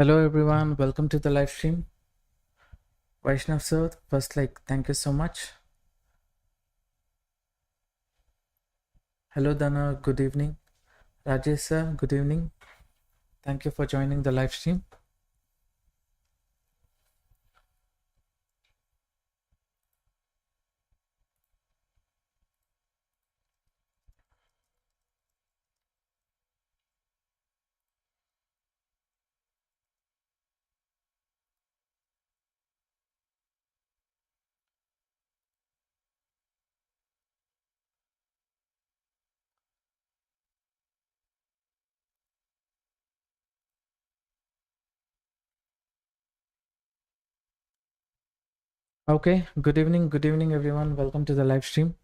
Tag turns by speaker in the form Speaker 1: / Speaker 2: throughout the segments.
Speaker 1: Hello everyone, welcome to the live stream. Vaishnav sir, first thank you so much. Hello Dana, good evening. Rajesh sir, good evening. Thank you for joining the live stream. Okay, good evening everyone. Welcome to the live stream.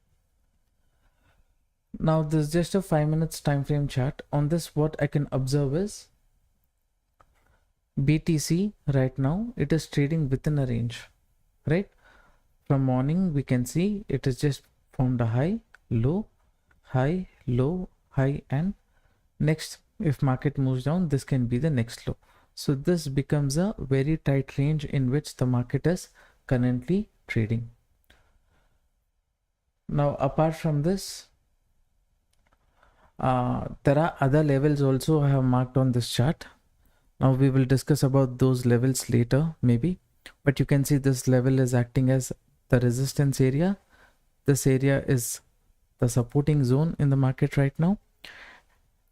Speaker 1: Now this is just a 5 minutes time frame chart. On this, what I can observe is BTC right now it is trading within a range, right? From morning we can see it is just formed a high, low, high, low, high, and next if market moves down, this can be the next low. So this becomes a very tight range in which the market is currently trading. Now apart from this, there are other levels also I have marked on this chart. Now we will discuss about those levels later maybe, but you can see this level is acting as the resistance area. This area is the supporting zone in the market right now,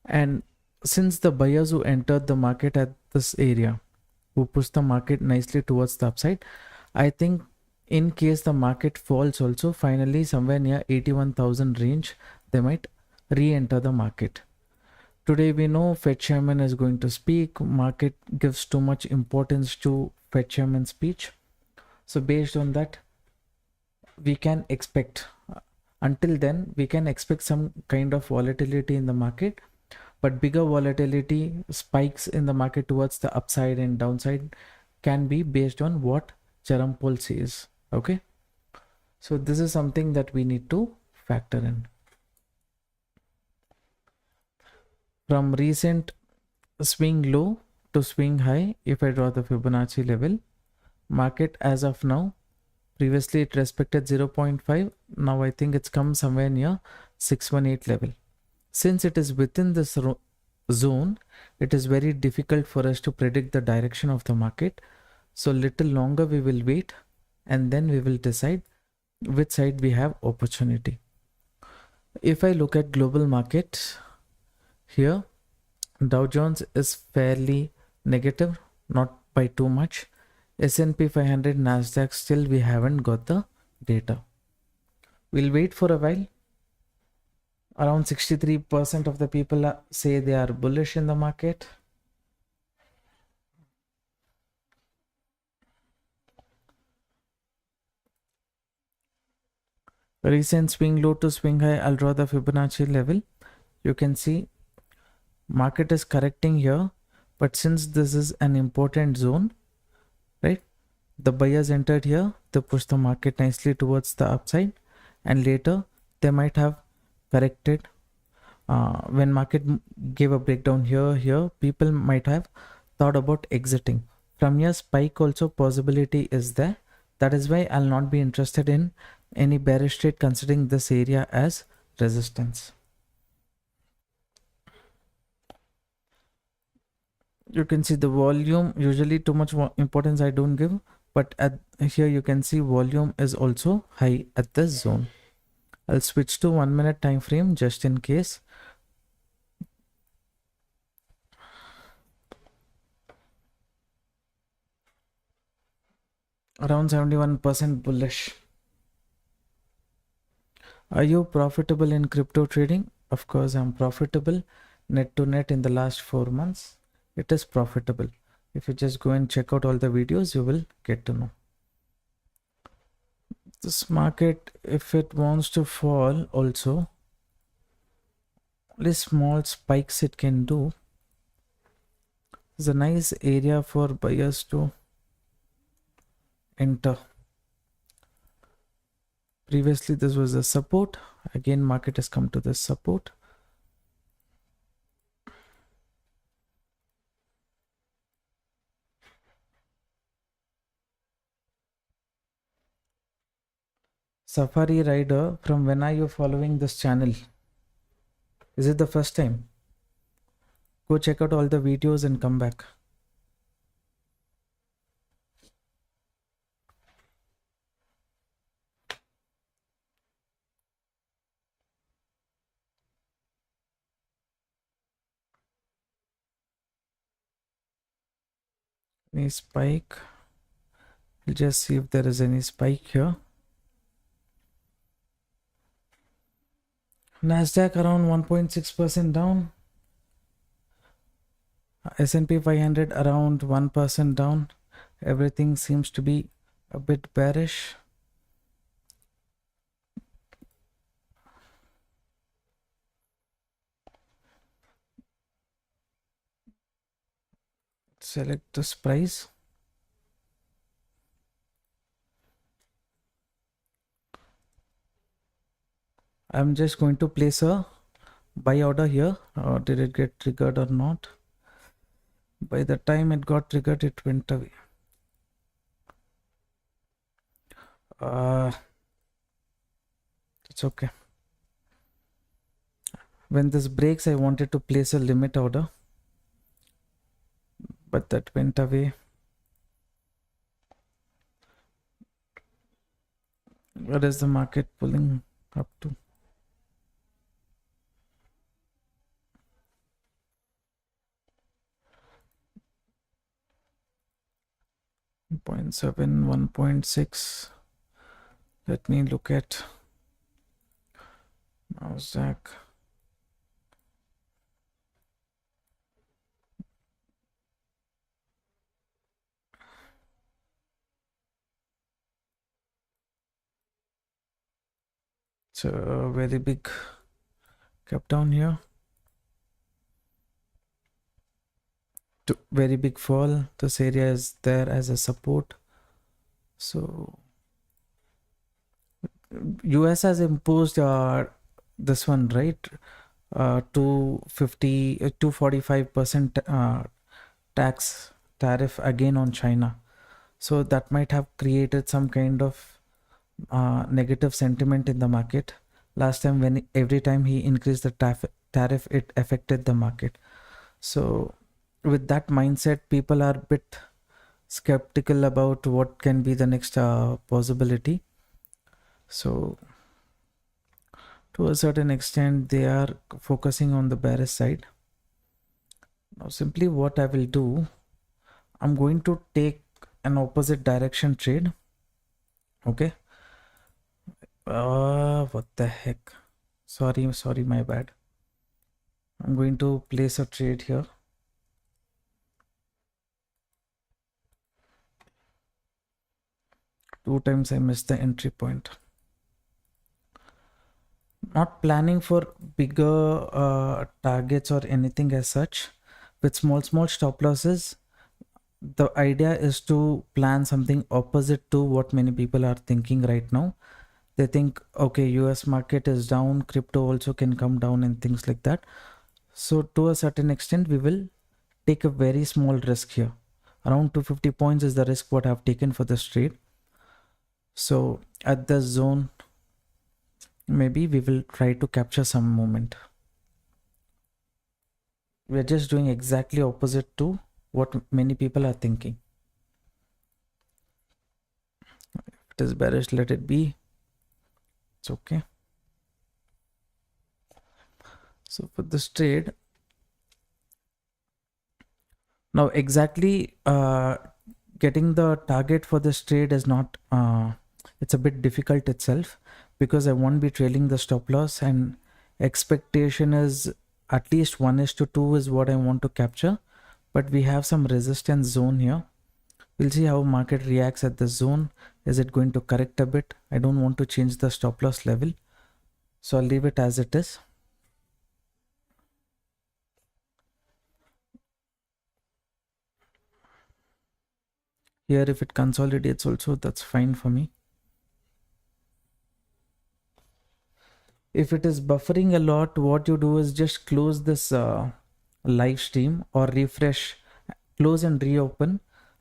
Speaker 1: and since the buyers who entered the market at this area who pushed the market nicely towards the upside, I think in case the market falls also finally somewhere near 81,000 range, they might re-enter the market. Today we know Fed chairman is going to speak. Market gives too much importance to Fed chairman's speech. So based on that, we can expect, until then, we can expect some kind of volatility in the market, but bigger volatility spikes in the market towards the upside and downside can be based on what Jerome Powell says. Okay, so this is something that we need to factor in. From recent swing low to swing high, if I draw the Fibonacci level, market as of now, previously it respected 0.5, now I think it's come somewhere near 618 level. Since it is within this zone, it is very difficult for us to predict the direction of the market. So little longer we will wait and then we will decide which side we have opportunity. If I look at global market here, Dow Jones is fairly negative, not by too much. S&P 500, Nasdaq, still we haven't got the data. We'll wait for a while. Around 63% of the people say they are bullish in the market. Recent swing low to swing high, I'll draw the Fibonacci level. You can see market is correcting here, but since this is an important zone, right, the buyers entered here, they pushed the market nicely towards the upside, and later they might have corrected. When market gave a breakdown here, people might have thought about exiting. From here, spike also possibility is there. That is why I'll not be interested in any bearish trade considering this area as resistance. You can see the volume, usually too much importance I don't give, but at here you can see volume is also high at this zone. I'll switch to 1 minute time frame just in case. Around 71% bullish. Are you profitable in crypto trading? Of course, I'm profitable. Net to net in the last 4 months, it is profitable. If you just go and check out all the videos, you will get to know. This market, if it wants to fall also, only small spikes it can do. It's a nice area for buyers to enter. Previously this was a support, again market has come to this support. Safari Rider, from when are you following this channel? Is it the first time? Go check out all the videos and come back. Any spike? We'll just see if there is any spike here. Nasdaq around 1.6% down. S&P 500 around 1% down. Everything seems to be a bit bearish. Select this price. I'm just going to place a buy order here. Did it get triggered or not? By the time it got triggered, it went away. It's okay. When this breaks, I wanted to place a limit order, but that went away. What is the market pulling up to? .7, 1.6. Let me look at Nasdaq. It's a very big gap down here. Very big fall. This area is there as a support. So US has imposed this one, right? 245% tax tariff again on China. So that might have created some kind of negative sentiment in the market. Last time, when every time he increased the tariff, it affected the market. So with that mindset, people are a bit skeptical about what can be the next possibility. So to a certain extent, they are focusing on the bearish side. Now simply what I will do, I'm going to take an opposite direction trade. Okay. What the heck? Sorry, my bad. I'm going to place a trade here. Two times I missed the entry point. Not planning for bigger targets or anything as such. With small stop losses, the idea is to plan something opposite to what many people are thinking right now. They think, okay, US market is down, crypto also can come down and things like that. So to a certain extent, we will take a very small risk here. Around 250 points is the risk what I've taken for this trade. So at the zone, maybe we will try to capture some moment. We're just doing exactly opposite to what many people are thinking. If it is bearish, let it be. It's okay. So for this trade, now exactly getting the target for this trade is not, it's a bit difficult itself, because I won't be trailing the stop loss, and expectation is at least 1:2 is what I want to capture. But we have some resistance zone here. We'll see how market reacts at the zone. Is it going to correct a bit? I don't want to change the stop loss level, so I'll leave it as it is. Here, if it consolidates also, that's fine for me. If it is buffering a lot, what you do is just close this live stream or refresh, close and reopen.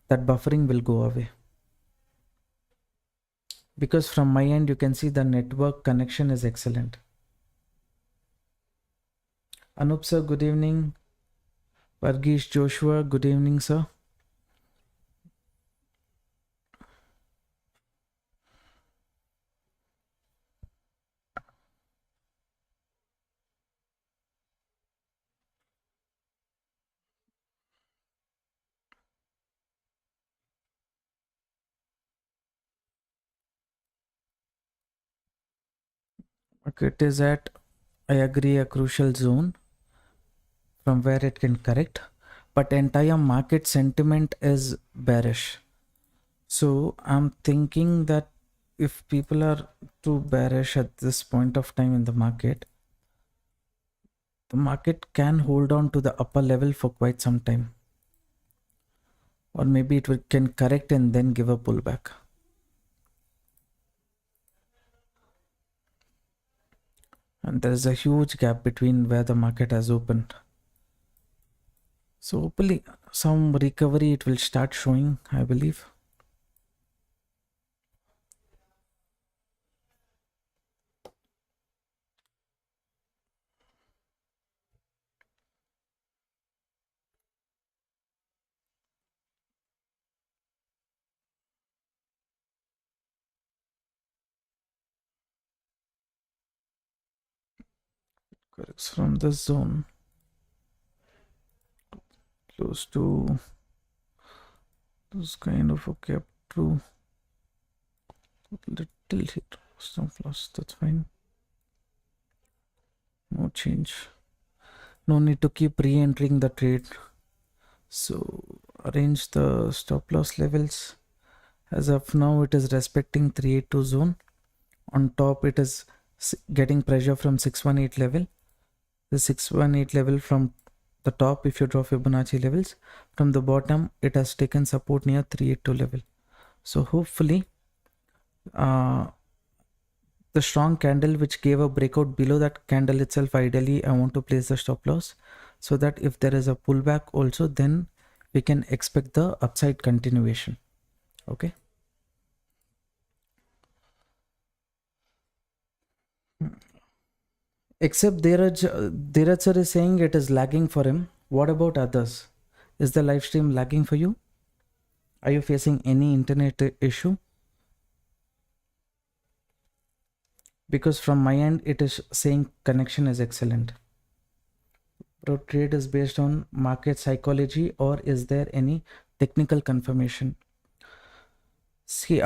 Speaker 1: That buffering will go away. because from my end you can see the network connection is excellent. Anup sir, good evening. Varghese Joshua, good evening sir. Okay, it is at, I agree, a crucial zone from where it can correct, but entire market sentiment is bearish. So I'm thinking that if people are too bearish at this point of time in the market can hold on to the upper level for quite some time, or maybe can correct and then give a pullback. And there is a huge gap between where the market has opened. So hopefully some recovery it will start showing, I believe. Corrects from this zone close to this kind of a gap through little here. Stop loss, that's fine. No change. No need to keep re-entering the trade. So arrange the stop loss levels. As of now, it is respecting 382 zone. On top, it is getting pressure from 618 level. The 618 level from the top, if you draw Fibonacci levels, from the bottom, it has taken support near 382 level. So hopefully, the strong candle which gave a breakout below that candle itself, ideally, I want to place the stop loss so that if there is a pullback also, then we can expect the upside continuation. Okay. Except Dheeraj sir is saying it is lagging for him. What about others? Is the live stream lagging for you? Are you facing any internet issue? Because from my end, it is saying connection is excellent. Bro, trade is based on market psychology, or is there any technical confirmation? See,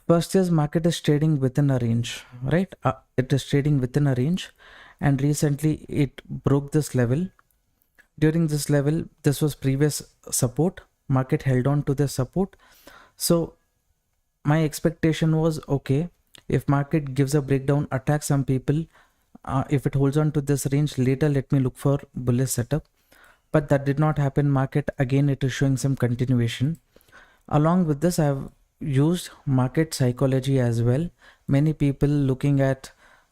Speaker 1: first is market is trading within a range, right? It is trading within a range, and recently it broke this level. During this level, this was previous support. Market held on to the support. So my expectation was, okay, if market gives a breakdown, attack some people, if it holds on to this range later, let me look for bullish setup. But that did not happen. Market again, it is showing some continuation. Along with this, I have used market psychology as well. Many people looking at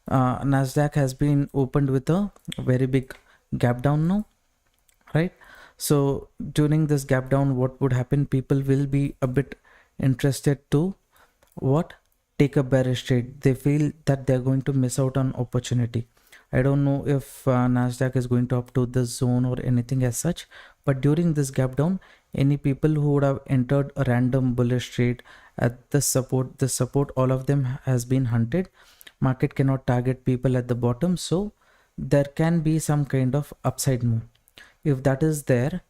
Speaker 1: Nasdaq has been opened with a very big gap down now, right? So during this gap down, what would happen? People will be a bit interested to what? Take a bearish trade. They feel that they're going to miss out on opportunity. I don't know if Nasdaq is going to up to this zone or anything as such, but during this gap down, any people who would have entered a random bullish trade at this support, all of them has been hunted. Market cannot target people at the bottom, so there can be some kind of upside move. If that is there,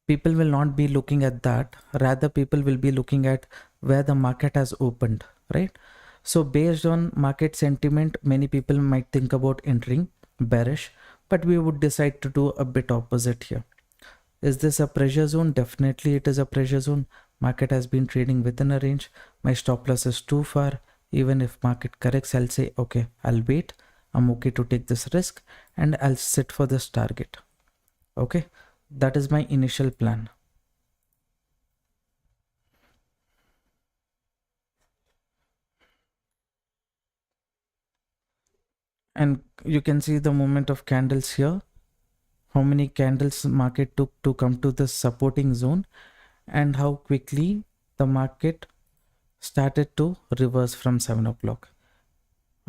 Speaker 1: people will not be looking at that. Rather, people will be looking at where the market has opened, right? So based on market sentiment, many people might think about entering bearish, but we would decide to do a bit opposite here. Is this a pressure zone? Definitely it is a pressure zone. Market has been trading within a range. My stop loss is too far. Even if market corrects, I'll say, okay, I'll wait. I'm okay to take this risk and I'll sit for this target. Okay, that is my initial plan. And you can see the movement of candles here. How many candles market took to come to the supporting zone, and how quickly the market started to reverse from 7 o'clock,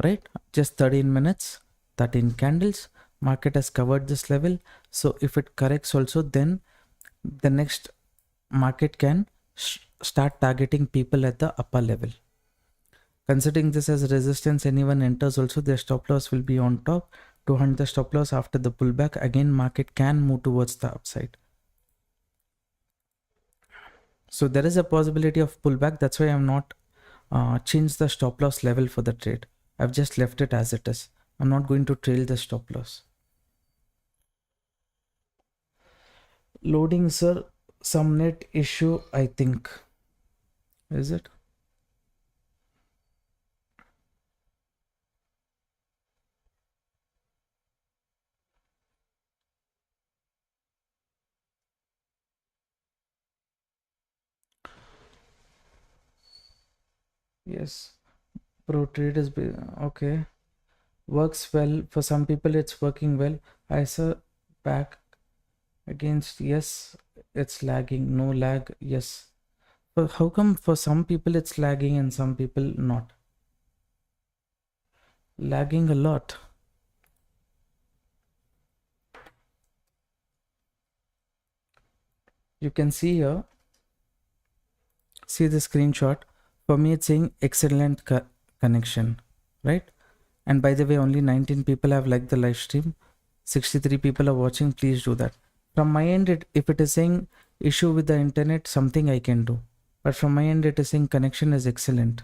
Speaker 1: right? Just 13 minutes, 13 candles, market has covered this level. So if it corrects also, then the next market can start targeting people at the upper level. Considering this as resistance, anyone enters also, their stop loss will be on top. To hunt the stop loss after the pullback, again market can move towards the upside. So there is a possibility of pullback. That's why I'm not changed the stop loss level for the trade. I've just left it as it is. I'm not going to trail the stop loss. Loading, sir, some net issue, I think. Is it? Yes. Pro trade is okay. Works well. For some people, it's working well. I saw back against, yes, it's lagging. No lag, yes. But how come for some people it's lagging and some people not? Lagging a lot. You can see here, see the screenshot. For me, it's saying excellent connection, right? And by the way, only 19 people have liked the live stream. 63 people are watching. Please do that. From my end, if it is saying issue with the internet, something I can do. But from my end, it is saying connection is excellent.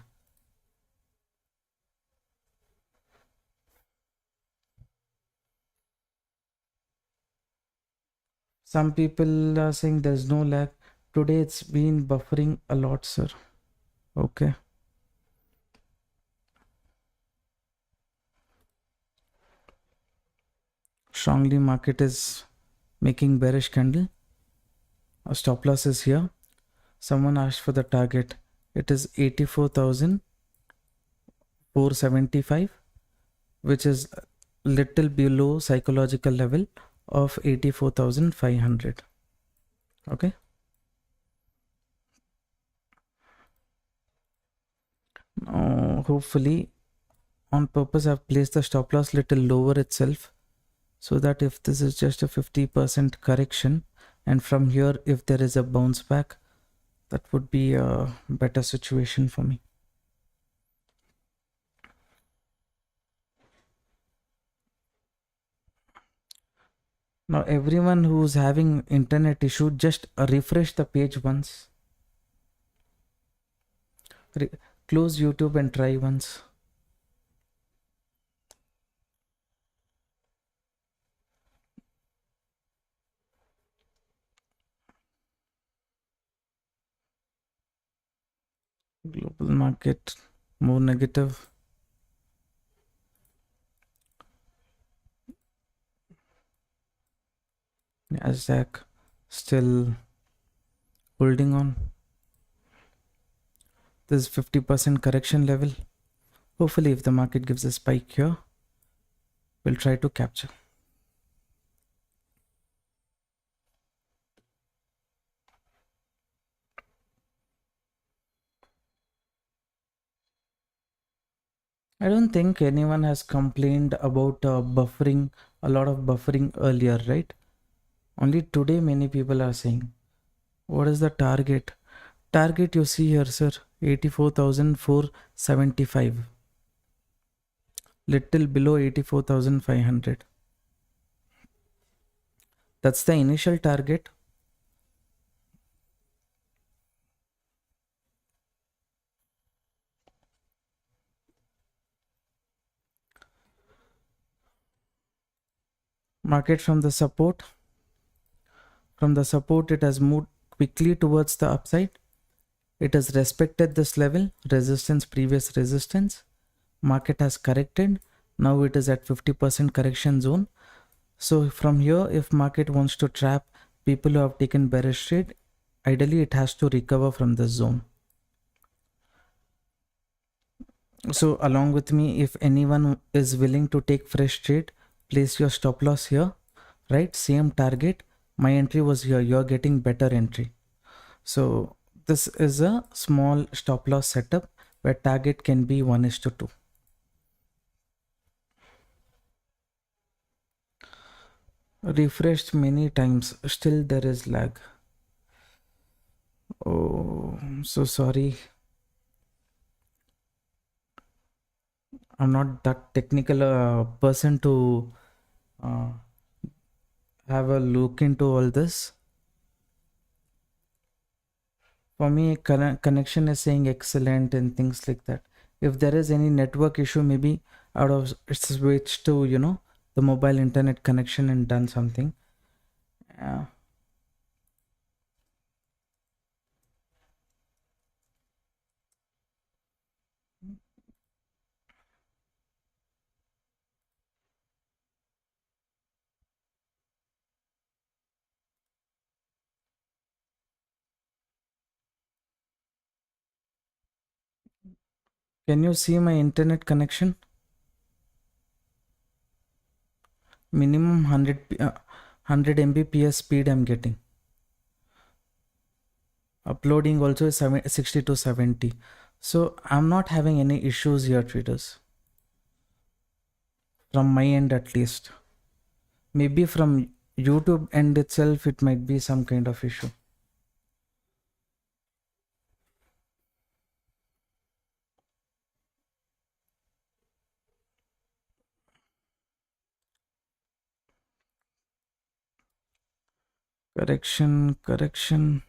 Speaker 1: Some people are saying there's no lag. Today it's been buffering a lot, sir. Okay. Strongly market is making bearish candle. A stop loss is here. Someone asked for the target. It is 84,475, which is little below psychological level of 84,500. Okay. Hopefully on purpose I've placed the stop loss little lower itself, so that if this is just a 50% correction and from here if there is a bounce back, that would be a better situation for me. Now everyone who's having internet issue, just refresh the page once. Close YouTube and try once. Global market more negative. Nasdaq still holding on. This 50% correction level. Hopefully if the market gives a spike here, we'll try to capture. I don't think anyone has complained about buffering, a lot of buffering earlier, right? Only today many people are saying. What is the target? Target you see here, sir, 84,475. Little below 84,500. That's the initial target. Market from the support. From the support, it has moved quickly towards the upside. It has respected this level, resistance, previous resistance. Market has corrected. Now it is at 50% correction zone. So from here, if market wants to trap people who have taken bearish trade, ideally it has to recover from this zone. So along with me, if anyone is willing to take fresh trade, place your stop loss here, right? Same target. My entry was here. You're getting better entry. So This is a small stop loss setup where target can be 1:2. Refreshed many times, still there is lag. Oh, I'm so sorry. I'm not that technical person to uh, have a look into all this. For me, connection is saying excellent and things like that. If there is any network issue, maybe out of switch to the mobile internet connection and done something. Can you see my internet connection? Minimum 100 Mbps speed I'm getting. Uploading also is 60 to 70. So I'm not having any issues here, traders. From my end at least. Maybe from YouTube end itself, it might be some kind of issue. Correction.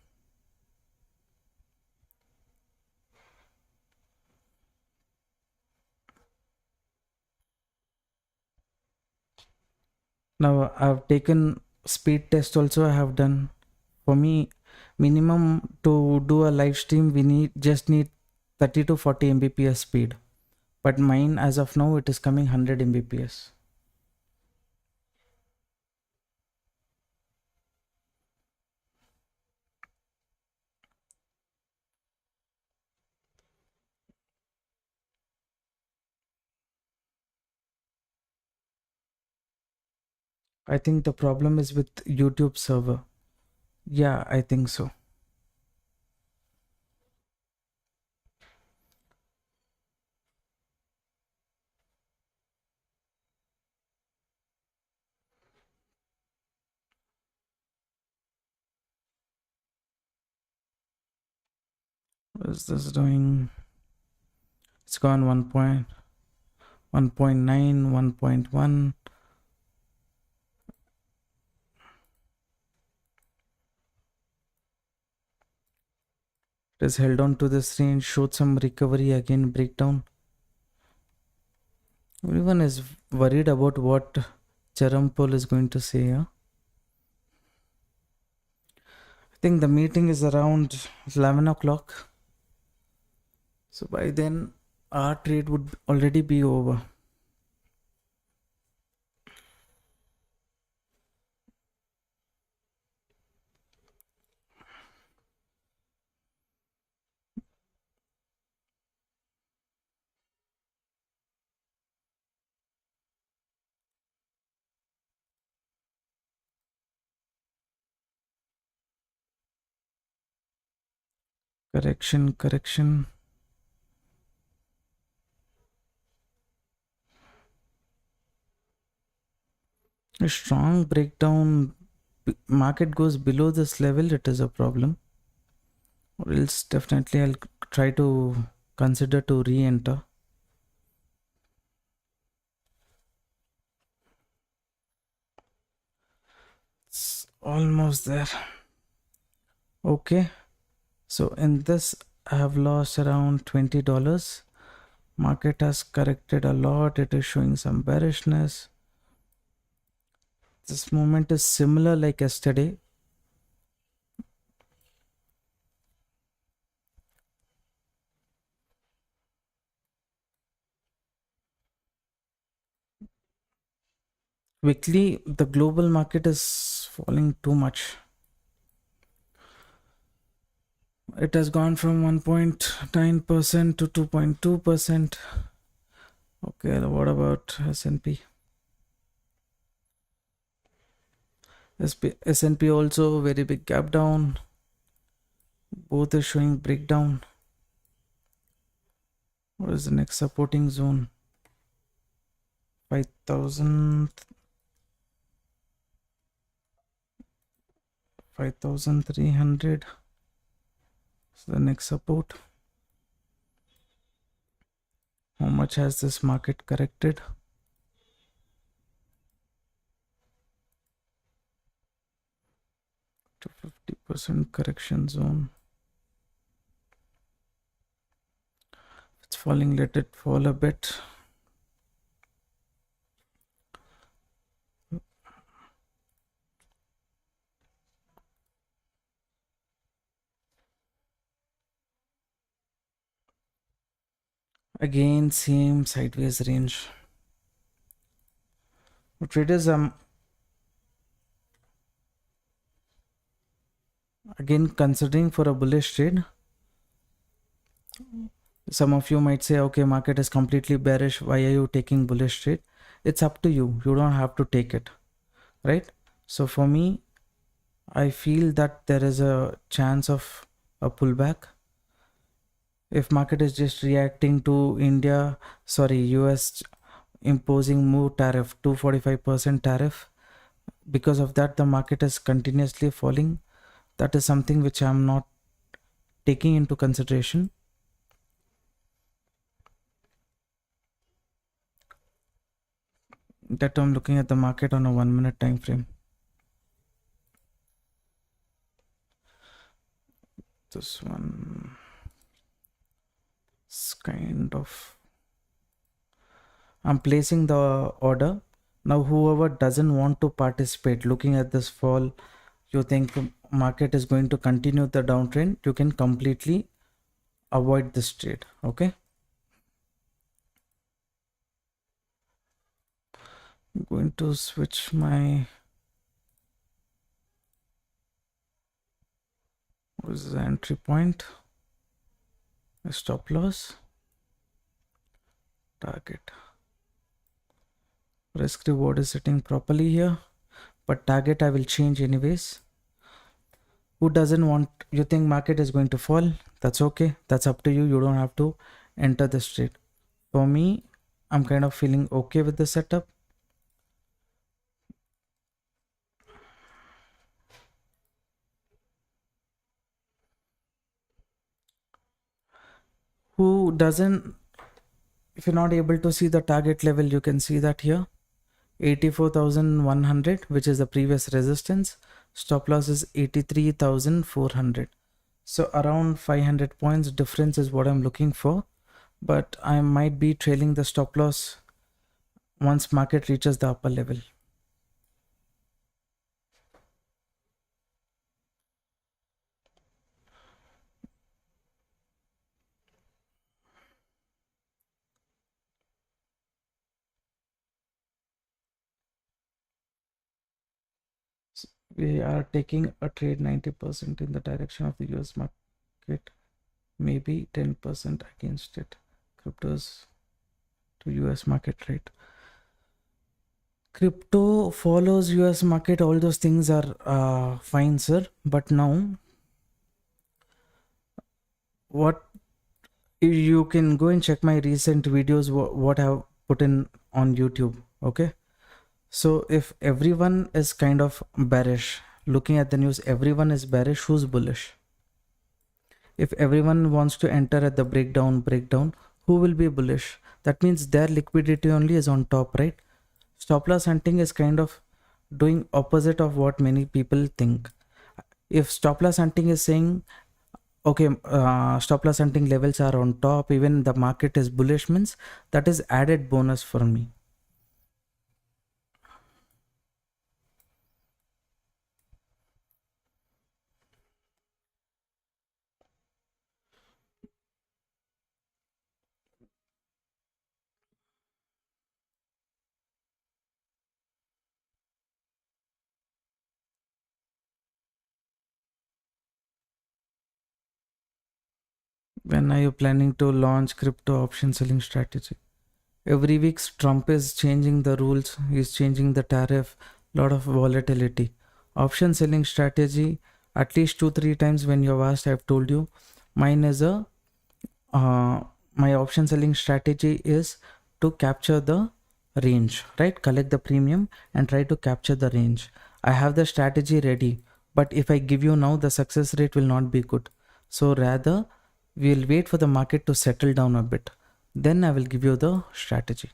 Speaker 1: Now I've taken speed test also I have done. For me, minimum to do a live stream, we just need 30 to 40 Mbps speed. But mine as of now, it is coming 100 Mbps. I think the problem is with YouTube server. Yeah, I think so. What is this doing? It's gone 1.9, 1.1. It has held on to this range, showed some recovery, again breakdown. Everyone is worried about what Jerome Powell is going to say. Huh? I think the meeting is around 11 o'clock. So by then, our trade would already be over. Correction. A strong breakdown. Market goes below this level, it is a problem. Or else definitely I'll try to consider to re-enter. It's almost there. Okay. So in this I have lost around $20. Market has corrected a lot. It is showing some bearishness. This movement is similar like yesterday. Quickly, the global market is falling too much. It has gone from 1.9% to 2.2%. Okay, what about S&P? S&P also very big gap down. Both is showing breakdown. What is the next supporting zone? 5,000, 5,300. So the next support. How much has this market corrected? To 50% correction zone. It's falling, let it fall a bit. Again, same sideways range. Traders, again considering for a bullish trade. Some of you might say, okay, market is completely bearish, why are you taking bullish trade? It's up to you, you don't have to take it, right? So for me, I feel that there is a chance of a pullback. If market is just reacting to US imposing more tariff, 245% tariff, because of that the market is continuously falling. That is something which I'm not taking into consideration. That I'm looking at the market on a 1 minute time frame. This one is kind of, I'm placing the order. Now whoever doesn't want to participate, looking at this fall, you think market is going to continue the downtrend, you can completely avoid this trade. Okay, I'm going to switch my, what is the entry point, a stop loss, target. Risk reward is sitting properly here, but target I will change anyways. Who doesn't want, you think market is going to fall, that's okay, that's up to you, you don't have to enter this trade. For me, I'm kind of feeling okay with the setup. Who doesn't, if you're not able to see the target level, you can see that here, 84,100, which is the previous resistance. Stop loss is 83,400. So around 500 points difference is what I'm looking for, but I might be trailing the stop loss once market reaches the upper level. We are taking a trade 90% in the direction of the US market, maybe 10% against it. Cryptos to US market rate. Crypto follows US market, all those things are fine, sir. But now, what you can go and check my recent videos, what I've put in on YouTube. Okay. So if everyone is kind of bearish, looking at the news, everyone is bearish, who's bullish? If everyone wants to enter at the breakdown, who will be bullish? That means their liquidity only is on top, right? Stop loss hunting is kind of doing opposite of what many people think. If stop loss hunting is saying, okay, stop loss hunting levels are on top, even the market is bullish, means that is added bonus for me. When are you planning to launch crypto option selling strategy? Every week Trump is changing the rules, he's changing the tariff, lot of volatility. Option selling strategy, At least 2-3 times when you've asked, I've told you mine is a my option selling strategy is to capture the range, right? Collect the premium and try to capture the range. I have the strategy ready, but if I give you now, the success rate will not be good. So rather we'll wait for the market to settle down a bit, then I will give you the strategy.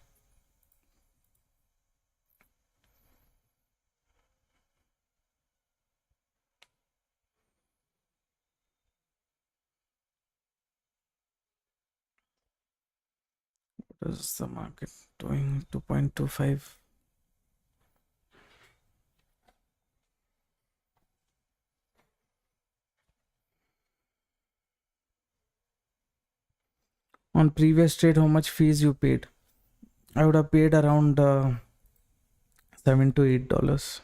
Speaker 1: What is the market doing? 2.25. On previous trade, how much fees you paid? I would have paid around $7 to $8.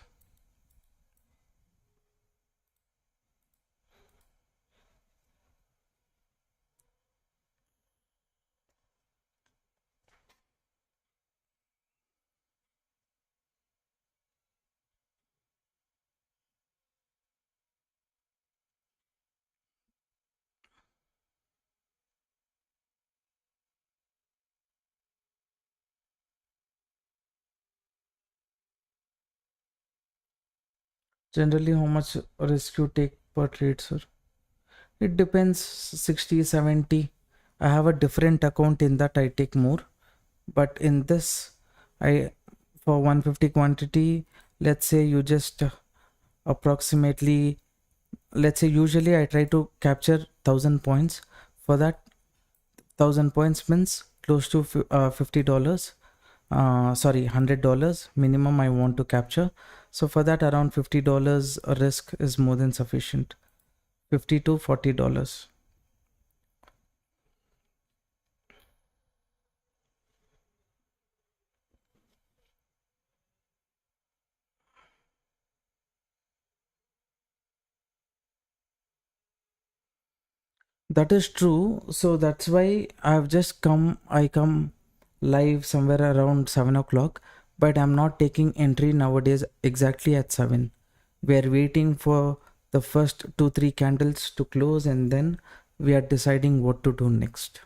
Speaker 1: Generally, how much risk you take per trade, sir? It depends. 60, 70. I have a different account in that I take more, but in this, I for 150 quantity, let's say you just approximately, let's say usually I try to capture 1,000 points. For that 1,000 points means close to $50. Sorry, $100 minimum I want to capture. So for that, around $50 risk is more than sufficient. $50 to $40. That is true. So that's why I come live somewhere around 7 o'clock, but I'm not taking entry nowadays exactly at 7. We're waiting for the first 2-3 candles to close and then we are deciding what to do next.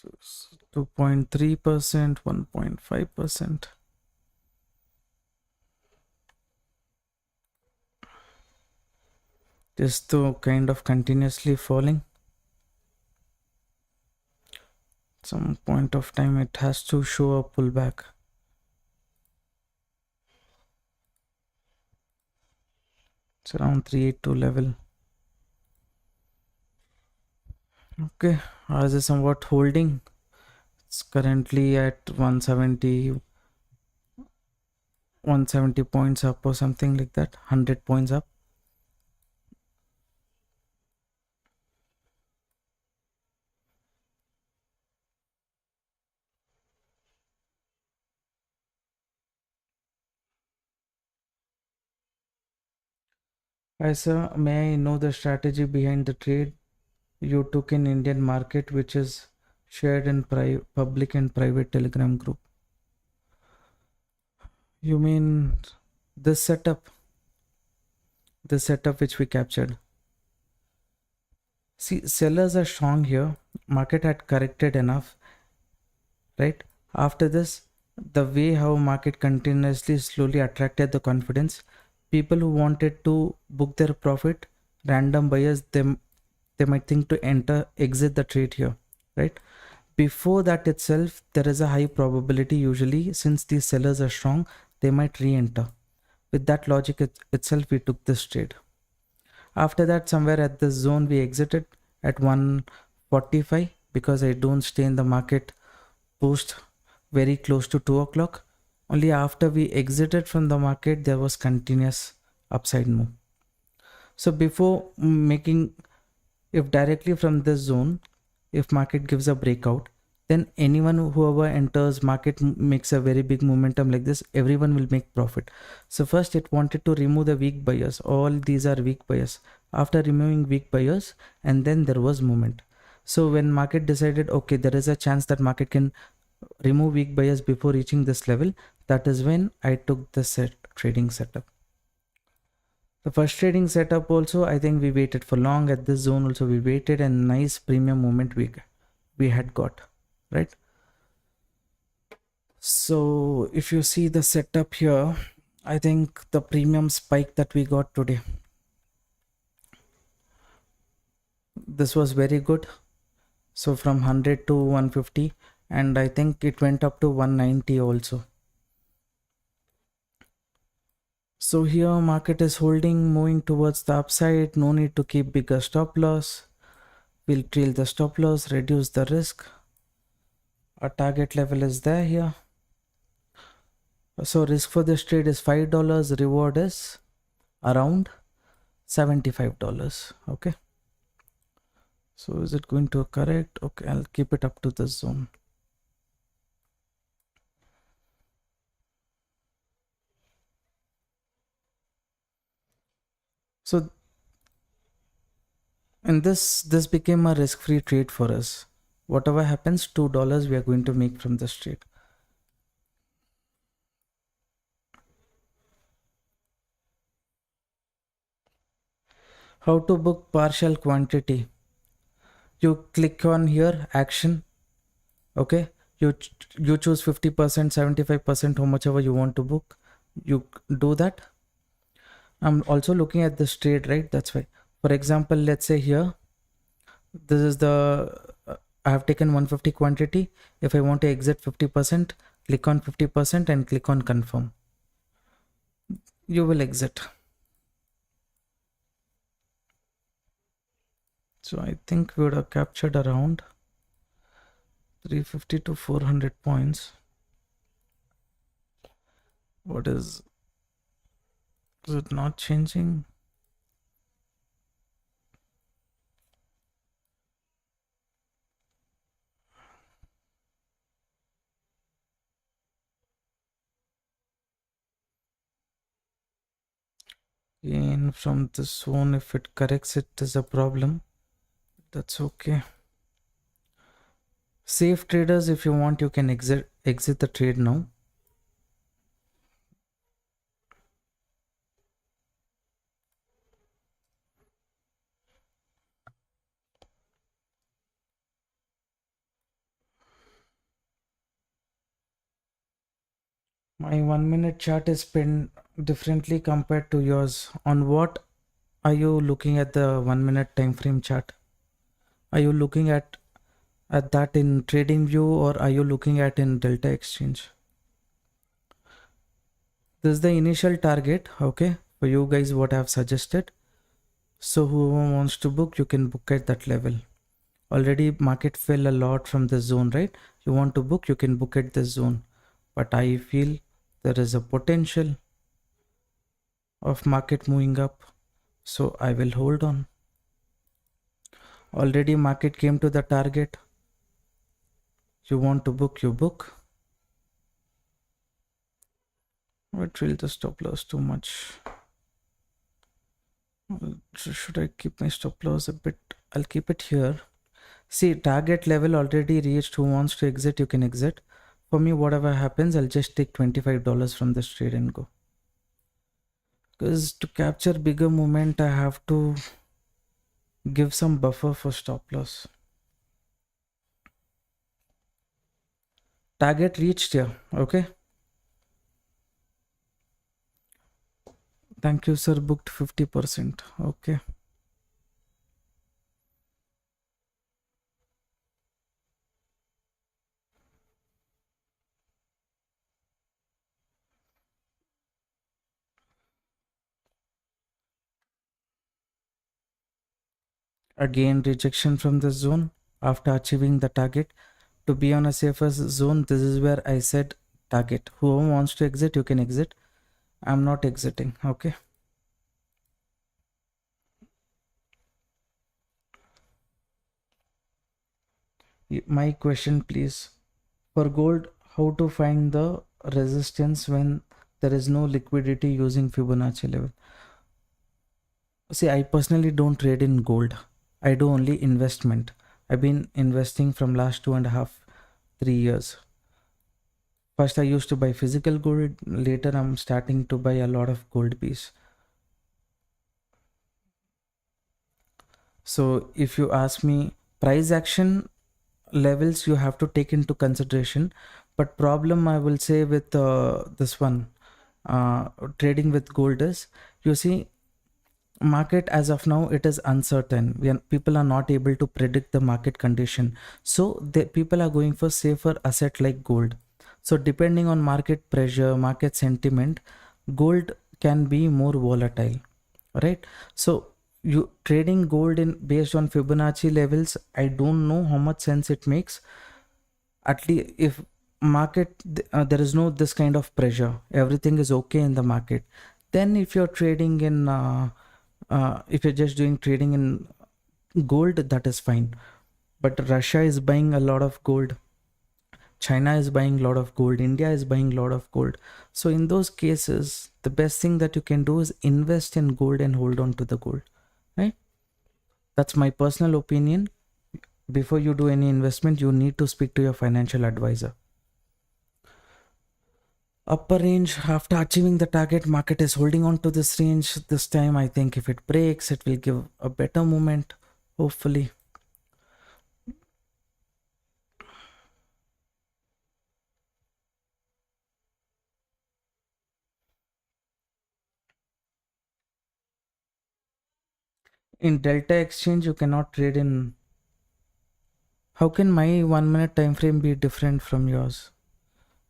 Speaker 1: So 2.3%, 1.5%. Just to kind of continuously falling. Some point of time it has to show a pullback. It's around 382 level. Okay, as is somewhat holding. It's currently at 170 points up or something like that, 100 points up. Hi sir, may I know the strategy behind the trade you took in Indian market, which is shared in public and private Telegram group? You mean this setup which we captured? See, sellers are strong here. Market had corrected enough, right? After this, the way how market continuously slowly attracted the confidence, people who wanted to book their profit, random buyers, they might think to exit the trade here, right? Before that itself, there is a high probability usually, since these sellers are strong, they might re-enter. With that logic itself, we took this trade. After that, somewhere at this zone, we exited at 145 because I don't stay in the market post very close to 2 o'clock. Only after we exited from the market, there was continuous upside move. So before making, if directly from this zone, if market gives a breakout, then anyone whoever enters market makes a very big momentum like this, everyone will make profit. So first it wanted to remove the weak buyers. All these are weak buyers. After removing weak buyers, and then there was movement. So when market decided, okay, there is a chance that market can remove weak buyers before reaching this level, that is when I took the trading setup. The first trading setup also, I think we waited for long. At this zone also we waited, and nice premium movement we had got, right? So if you see the setup here, I think the premium spike that we got today, this was very good. So from 100 to 150, and I think it went up to 190 also. So here market is holding, moving towards the upside. No need to keep bigger stop loss. We'll trail the stop loss, reduce the risk. Our target level is there here. So risk for this trade is $5. Reward is around $75. Okay. So is it going to correct? Okay, I'll keep it up to this zone. So and this became a risk-free trade for us. Whatever happens, $2 we are going to make from this trade. How to book partial quantity? You click on here, action. Okay, you choose 50%, 75%, how much ever you want to book. You do that. I'm also looking at this trade, right? That's why. For example, let's say here, this is the I have taken 150 quantity. If I want to exit 50%, click on 50% and click on confirm. You will exit. So I think we would have captured around 350 to 400 points. What is it not changing? And from this zone, if it corrects, it is a problem. That's okay. Safe traders, if you want, you can exit the trade now. My 1 minute chart is pinned differently compared to yours. On what are you looking at the 1 minute time frame chart? Are you looking at that in TradingView, or are you looking at in Delta Exchange? This is the initial target, okay, for you guys, what I have suggested. So whoever wants to book, you can book at that level. Already market fell a lot from this zone, right? You want to book, you can book at this zone. But I feel there is a potential of market moving up, so I will hold on. Already market came to the target. You want to book, you book. I drill the stop loss too much. Should I keep my stop loss a bit? I'll keep it here. See, target level already reached. Who wants to exit, you can exit. For me, whatever happens, I'll just take $25 from this trade and go. Because to capture bigger movement, I have to give some buffer for stop loss. Target reached here, okay? Thank you, sir. Booked 50%. Okay. Again, rejection from the zone after achieving the target. To be on a safer zone, this is where I said target. Whoever wants to exit, you can exit. I'm not exiting, okay? My question, please. For gold, how to find the resistance when there is no liquidity using Fibonacci level? See, I personally don't trade in gold. I do only investment. I've been investing from last 2.5, 3 years. First, I used to buy physical gold. Later, I'm starting to buy a lot of gold piece. So, if you ask me, price action levels you have to take into consideration. But problem I will say with this one, trading with gold is, you see, market as of now it is uncertain. People are not able to predict the market condition, so people are going for safer asset like gold. So depending on market pressure, market sentiment, gold can be more volatile, right? So you trading gold in based on Fibonacci levels, I don't know how much sense it makes. At least if market there is no this kind of pressure, everything is okay in the market, then if you're trading in if you're just doing trading in gold, that is fine. But Russia is buying a lot of gold, China is buying a lot of gold, India is buying a lot of gold. So in those cases, the best thing that you can do is invest in gold and hold on to the gold, right? That's my personal opinion. Before you do any investment, you need to speak to your financial advisor. Upper range, after achieving the target, market is holding on to this range. This time I think if it breaks, it will give a better movement, hopefully. In Delta Exchange, you cannot trade in. How can my 1 minute time frame be different from yours?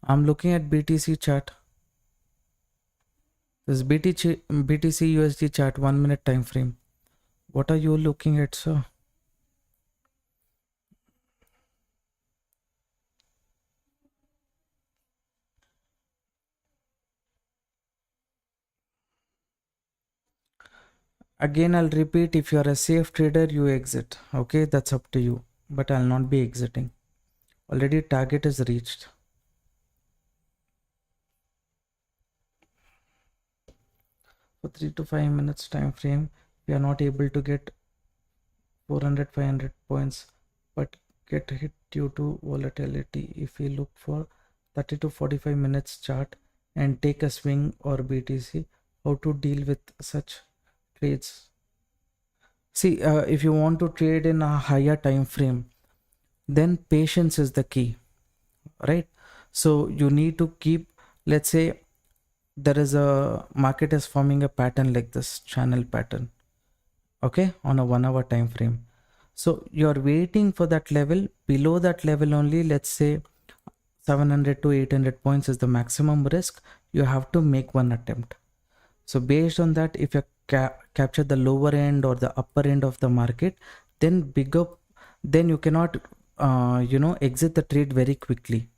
Speaker 1: I'm looking at BTC chart. This BTC USD chart, 1 minute time frame. What are you looking at, sir? Again, I'll repeat, if you're a safe trader, you exit. Okay, that's up to you. But I'll not be exiting. Already target is reached. For 3 to 5 minutes time frame, we are not able to get 400, 500 points, but get hit due to volatility. If we look for 30 to 45 minutes chart and take a swing or BTC, how to deal with such trades? See, if you want to trade in a higher time frame, then patience is the key, right? So you need to keep, let's say there is a market is forming a pattern like this channel pattern, okay, on a 1 hour time frame. So you're waiting for that level. Below that level only, let's say 700 to 800 points is the maximum risk. You have to make one attempt. So based on that, if you capture the lower end or the upper end of the market, then then you cannot exit the trade very quickly.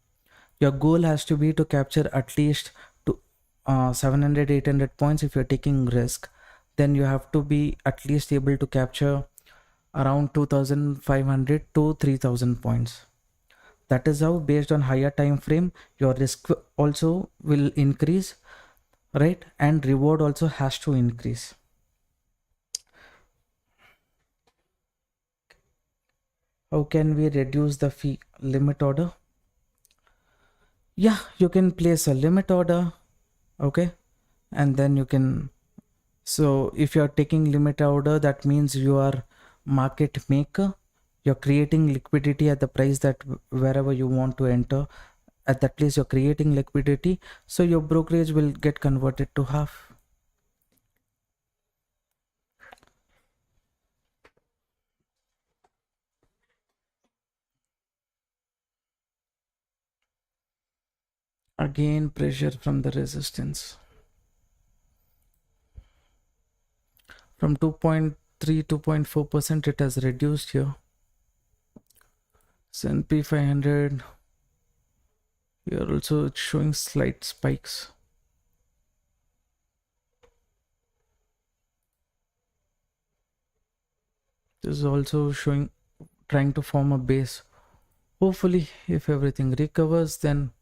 Speaker 1: Your goal has to be to capture at least to 700 800 points. If you're taking risk, then you have to be at least able to capture around 2500 to 3000 points. That is how, based on higher time frame, your risk also will increase, right? And reward also has to increase. How can we reduce the fee? Limit order. Yeah, you can place a limit order, okay, and then you can. So if you are taking limit order, that means you are market maker. You're creating liquidity at the price that wherever you want to enter, at that place you're creating liquidity. So your brokerage will get converted to half. Again, pressure from the resistance. From 2.3, 2.4%, it has reduced here. S&P 500, here also it's showing slight spikes. This is also showing, trying to form a base. Hopefully, if everything recovers, then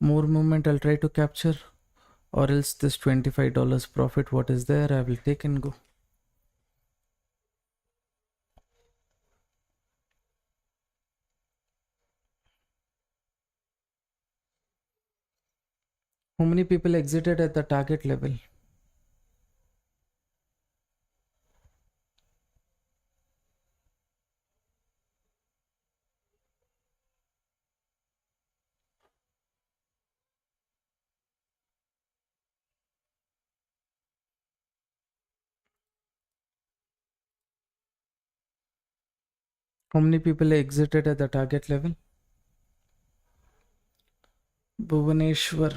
Speaker 1: more movement I'll try to capture, or else this $25 profit what is there I will take and go. How many people exited at the target level? How many people exited at the target level? Bhuvaneshwar,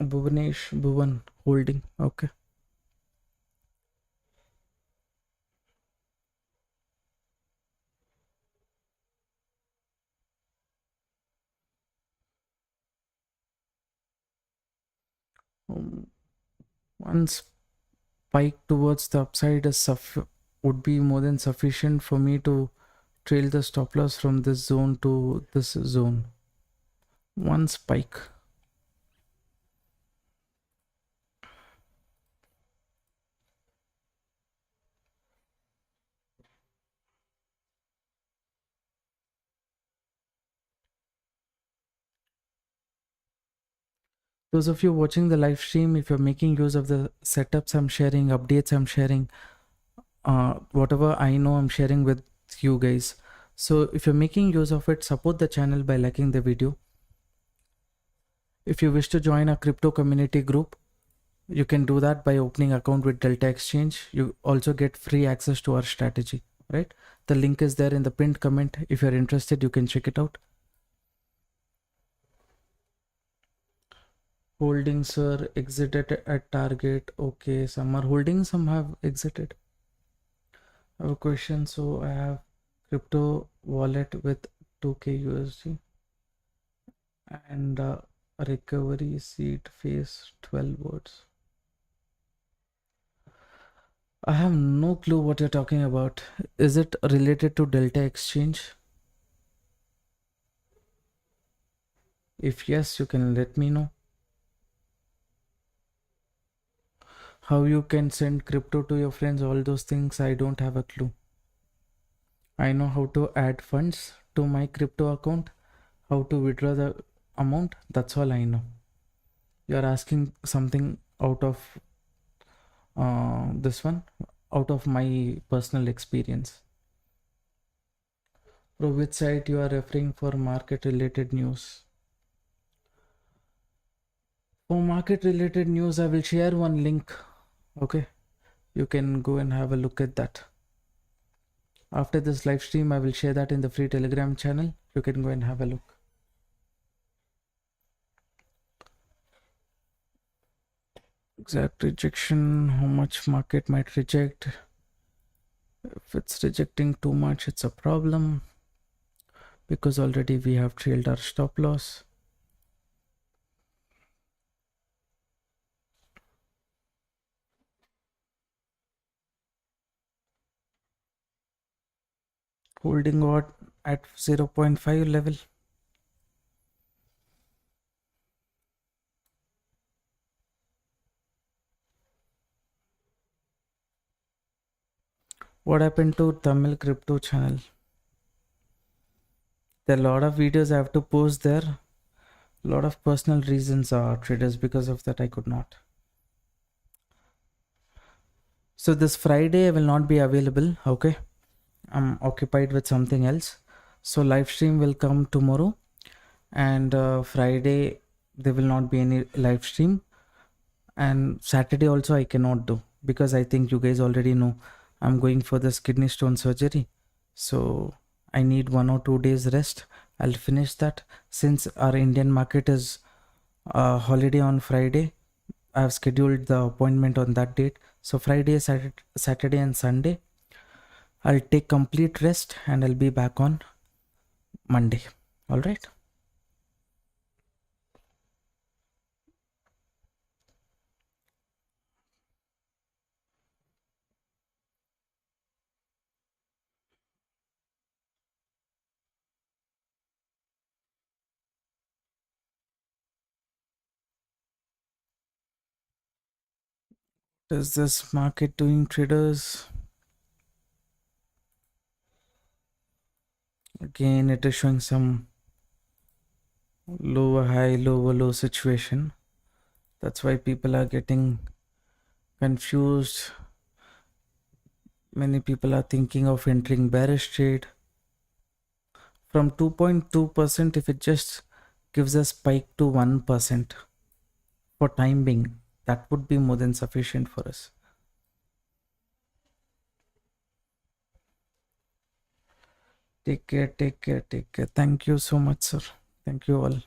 Speaker 1: Bhuvan holding. Okay. Um, One spike towards the upside is would be more than sufficient for me to trail the stop loss from this zone to this zone. One spike. Those of you watching the live stream, if you're making use of the setups I'm sharing, updates I'm sharing, whatever I know I'm sharing with you guys. So if you're making use of it, support the channel by liking the video. If you wish to join our crypto community group, you can do that by opening account with Delta Exchange. You also get free access to our strategy, right? The link is there in the pinned comment. If you're interested, you can check it out. Holdings, sir, exited at target. Okay, some are holding, some have exited. I have a question. So I have crypto wallet with 2k USD and recovery seed phase 12 words. I have no clue what you're talking about. Is it related to Delta Exchange? If yes, you can let me know. How you can send crypto to your friends, all those things, I don't have a clue. I know how to add funds to my crypto account, how to withdraw the amount, that's all I know. You're asking something out of this one, out of my personal experience. Bro, which site you are referring for market related news? For market related news, I will share one link. Okay, you can go and have a look at that. After this live stream, I will share that in the free Telegram channel. You can go and have a look. Exact rejection, how much market might reject. If it's rejecting too much, it's a problem because already we have trailed our stop loss. Holding what at 0.5 level. What happened to Tamil crypto channel? There are a lot of videos I have to post there. A lot of personal reasons are traders, because of that I could not. So this Friday I will not be available. Okay, I'm occupied with something else. So live stream will come tomorrow, and Friday there will not be any live stream, and Saturday also I cannot do because I think you guys already know I'm going for this kidney stone surgery. So I need 1 or 2 days rest. I'll finish that. Since our Indian market is holiday on Friday, I have scheduled the appointment on that date. So Friday, Saturday and Sunday I'll take complete rest and I'll be back on Monday. All right. Is this market doing, traders? Again, it is showing some lower high, lower low situation. That's why people are getting confused. Many people are thinking of entering bearish trade. From 2.2%, if it just gives a spike to 1% for time being, that would be more than sufficient for us. Take care, take care, take care. Thank you so much, sir. Thank you all.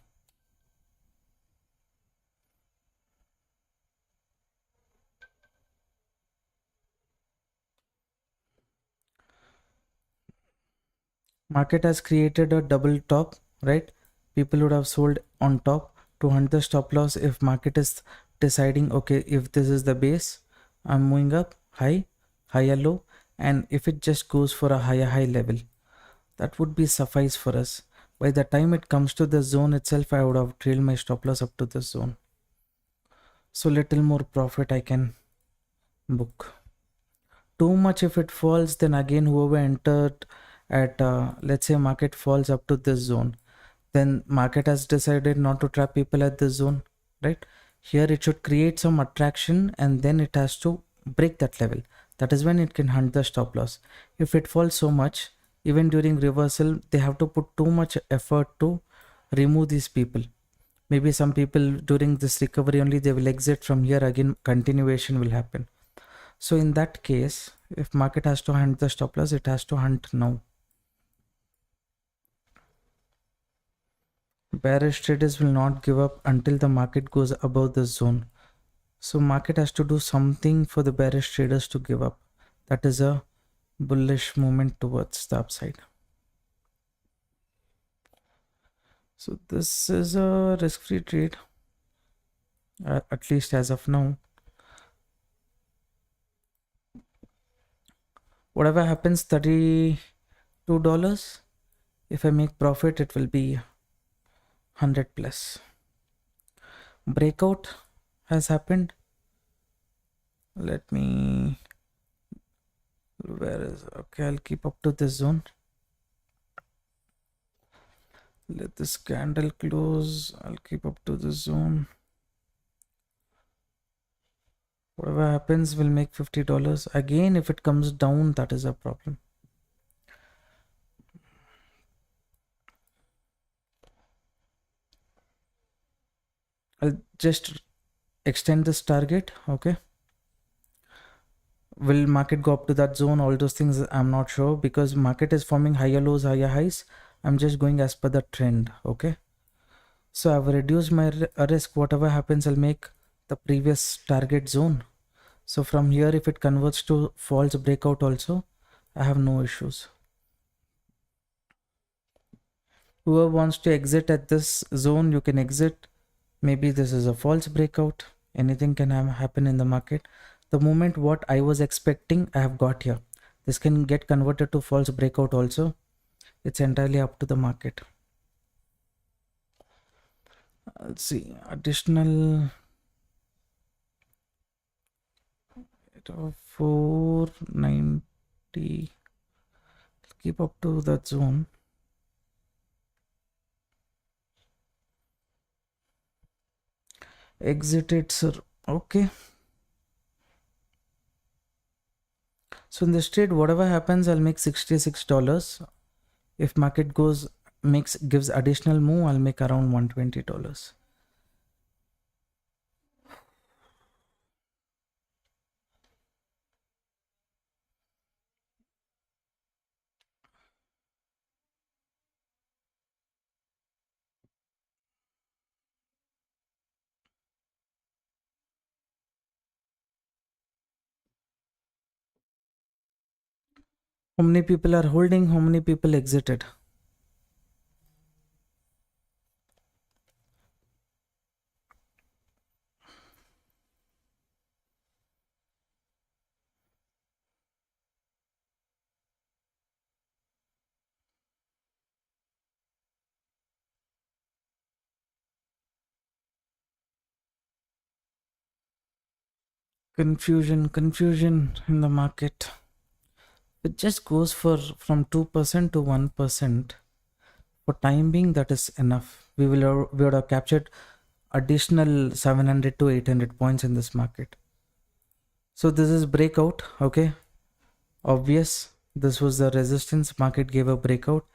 Speaker 1: Market has created a double top, right? People would have sold on top to hunt the stop loss. If market is deciding, okay, if this is the base, I'm moving up high, higher low, and if it just goes for a higher high level, that would be suffice for us. By the time it comes to the zone itself, I would have trailed my stop loss up to the zone, so little more profit I can book. Too much if it falls, then again whoever entered at let's say market falls up to this zone, then market has decided not to trap people at this zone, right? Here it should create some attraction and then it has to break that level. That is when it can hunt the stop loss. If it falls so much, even during reversal, they have to put too much effort to remove these people. Maybe some people during this recovery only they will exit. From here again continuation will happen. So in that case, if market has to hunt the stop loss, it has to hunt now. Bearish traders will not give up until the market goes above the zone. So market has to do something for the bearish traders to give up. That is a bullish movement towards the upside. So this is a risk-free trade, at least as of now. Whatever happens, $32. If I make profit, it will be 100 plus. Breakout has happened. Let me, where is, okay, I'll keep up to this zone. Let this candle close. I'll keep up to this zone. Whatever happens, we'll make $50. Again, if it comes down, that is a problem. I'll just extend this target. Okay. Will market go up to that zone? All those things I'm not sure, because market is forming higher lows, higher highs. I'm just going as per the trend. Okay. So I've reduced my risk. Whatever happens, I'll make the previous target zone. So from here, if it converts to false breakout also, I have no issues. Whoever wants to exit at this zone, you can exit. Maybe this is a false breakout. Anything can happen in the market. The moment what I was expecting, I have got here. This can get converted to false breakout also. It's entirely up to the market. Let's see, additional 490. Keep up to that zone. Exited, sir. Okay. So in this trade, whatever happens, I'll make $66. If market gives additional move, I'll make around $120. How many people are holding? How many people exited? Confusion in the market. It just goes for from 2% to 1%. For time being, that is enough. We would have captured additional 700 to 800 points in this market. So this is breakout. Okay, obvious. This was the resistance. Market gave a breakout.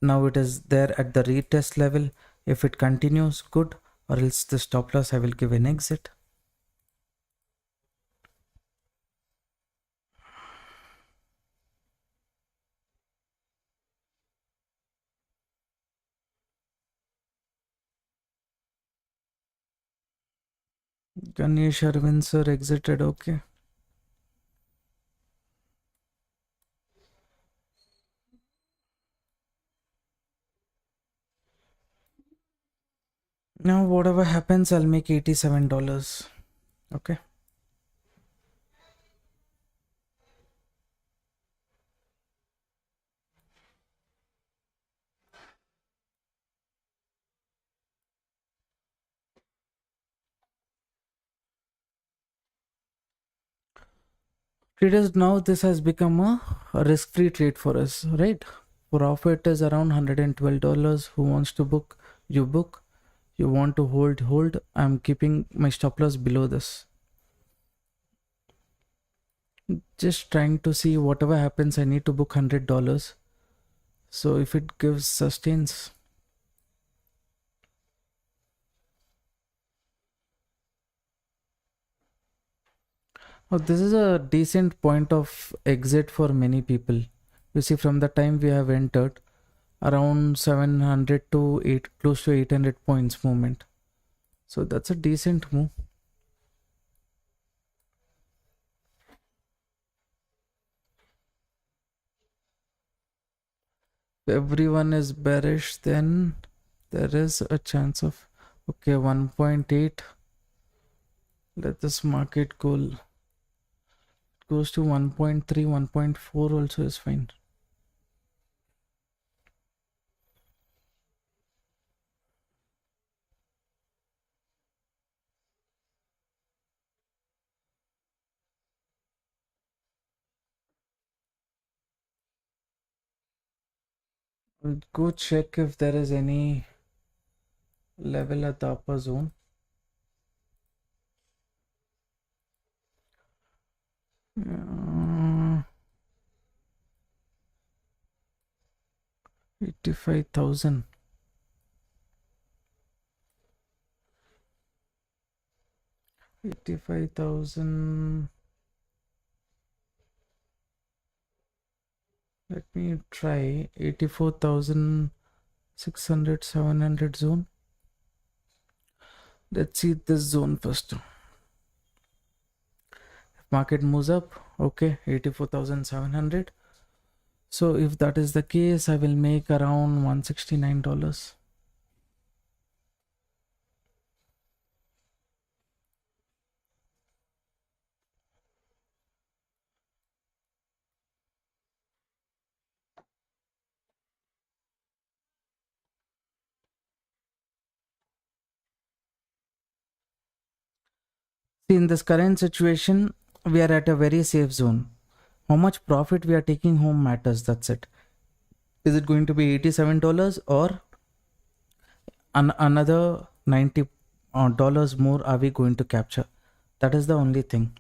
Speaker 1: Now it is there at the retest level. If it continues, good, or else the stop loss I will give an exit. Ganesh Arvind sir exited. Okay. Now whatever happens, I'll make $87. Okay. Traders, now this has become a risk-free trade for us, right? Profit is around $112. Who wants to book? You book. You want to hold. I'm keeping my stop loss below this. Just trying to see whatever happens, I need to book $100. So if it gives sustains. Oh, this is a decent point of exit for many people. You see, from the time we have entered, around 700 to 8, close to 800 points movement. So that's a decent move. If everyone is bearish, then there is a chance of, okay, 1.8. Let this market goes to 1.3, 1.4 also is fine. We'll go check if there is any level at the upper zone. Uh, 85,000. 85,000. Let me try 84,600, 700 zone. Let's see this zone first. If market moves up, okay, 84,700. So if that is the case, I will make around $169. See, in this current situation, we are at a very safe zone. How much profit we are taking home matters. That's it. Is it going to be $87 or another $90 more are we going to capture? That is the only thing.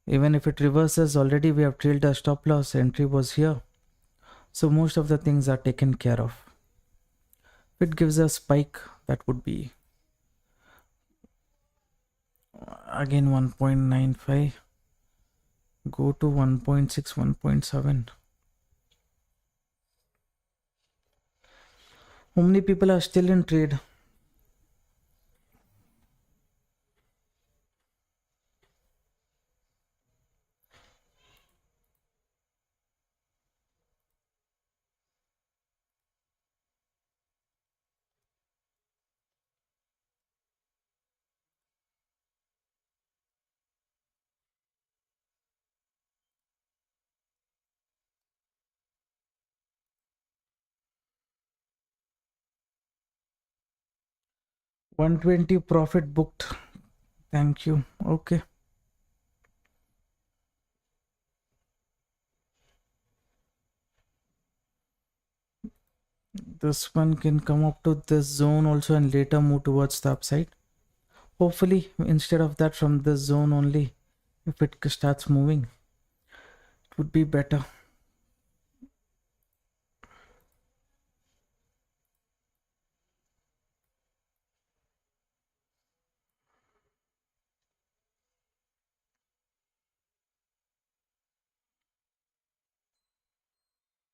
Speaker 1: Even if it reverses, already we have trailed a stop loss. Entry was here. So most of the things are taken care of. If it gives a spike, that would be again 1.95. Go to 1.6, 1.7. How many people are still in trade? $120 profit booked. Thank you. Okay. This one can come up to this zone also and later move towards the upside. Hopefully, instead of that, from this zone only, if it starts moving, it would be better.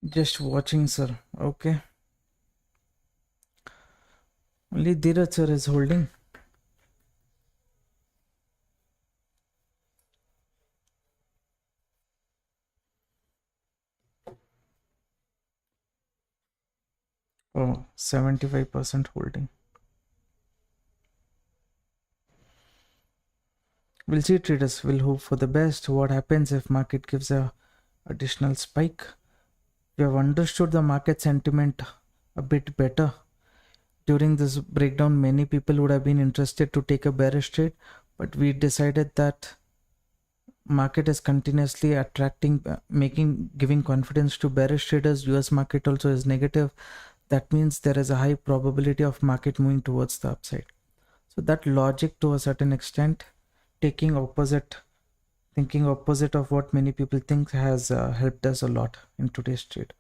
Speaker 1: Just watching, sir. Okay. Only Dheeraj sir is holding. Oh, 75% holding. We'll see, traders. We'll hope for the best. What happens if market gives a additional spike? We have understood the market sentiment a bit better. During this breakdown, many people would have been interested to take a bearish trade, but we decided that market is continuously attracting, giving confidence to bearish traders. US market also is negative. That means there is a high probability of market moving towards the upside. So that logic, to a certain extent, thinking opposite of what many people think, has helped us a lot in today's trade.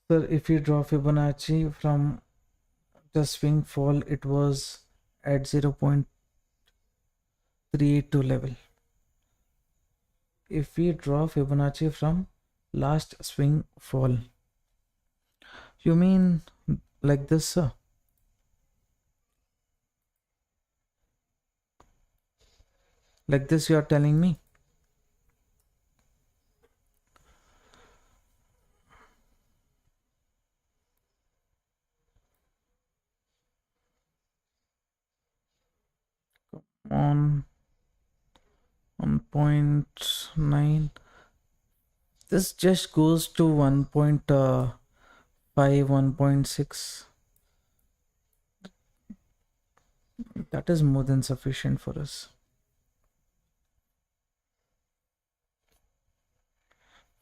Speaker 1: So if you draw Fibonacci from the swing fall, it was at 0.382 level. If we draw Fibonacci from last swing fall, you mean like this, sir? Like this you are telling me? On 1.9. This just goes to 1.5, 1.6. That is more than sufficient for us.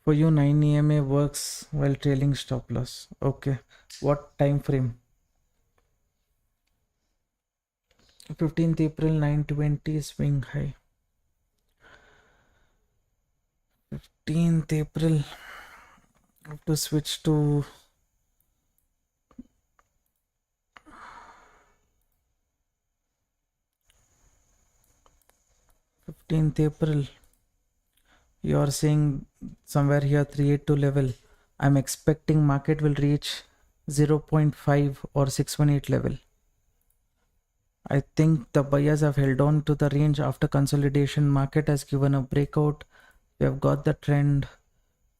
Speaker 1: For you, 9 EMA works while trailing stop loss. Okay. What time frame? 15th April 920 swing high. 15th April. I have to switch to 15th April. You are saying somewhere here 382 level. I'm expecting market will reach 0.5 or 618 level. I think the buyers have held on to the range after consolidation. Market has given a breakout. We have got the trend.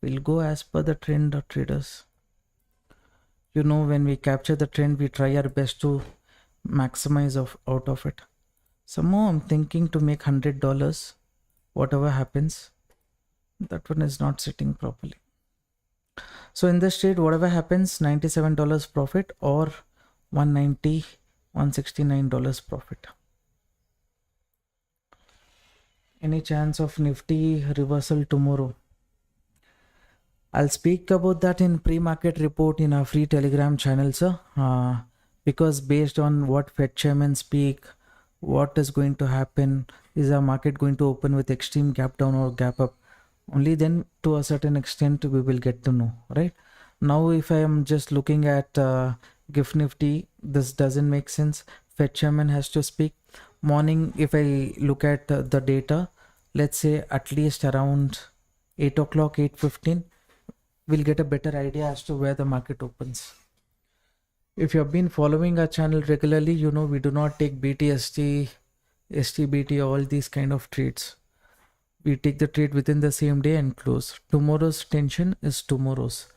Speaker 1: We'll go as per the trend of traders. You know, when we capture the trend, we try our best to maximize out of it. Somehow I'm thinking to make $100. Whatever happens, that one is not sitting properly. So in this trade, whatever happens, $97 profit or $190, $169 profit. Any chance of Nifty reversal tomorrow? I'll speak about that in pre-market report in our free Telegram channel, sir. Because based on what Fed chairman speak, what is going to happen, is our market going to open with extreme gap down or gap up? Only then, to a certain extent, we will get to know, right? Now, if I am just looking at GIF Nifty, this doesn't make sense. Fed chairman has to speak. Morning, if I look at the data, let's say at least around 8 o'clock, 8:15, we'll get a better idea as to where the market opens. If you have been following our channel regularly, you know we do not take BTST, STBT, all these kind of trades. We take the trade within the same day and close. Tomorrow's tension is tomorrow's.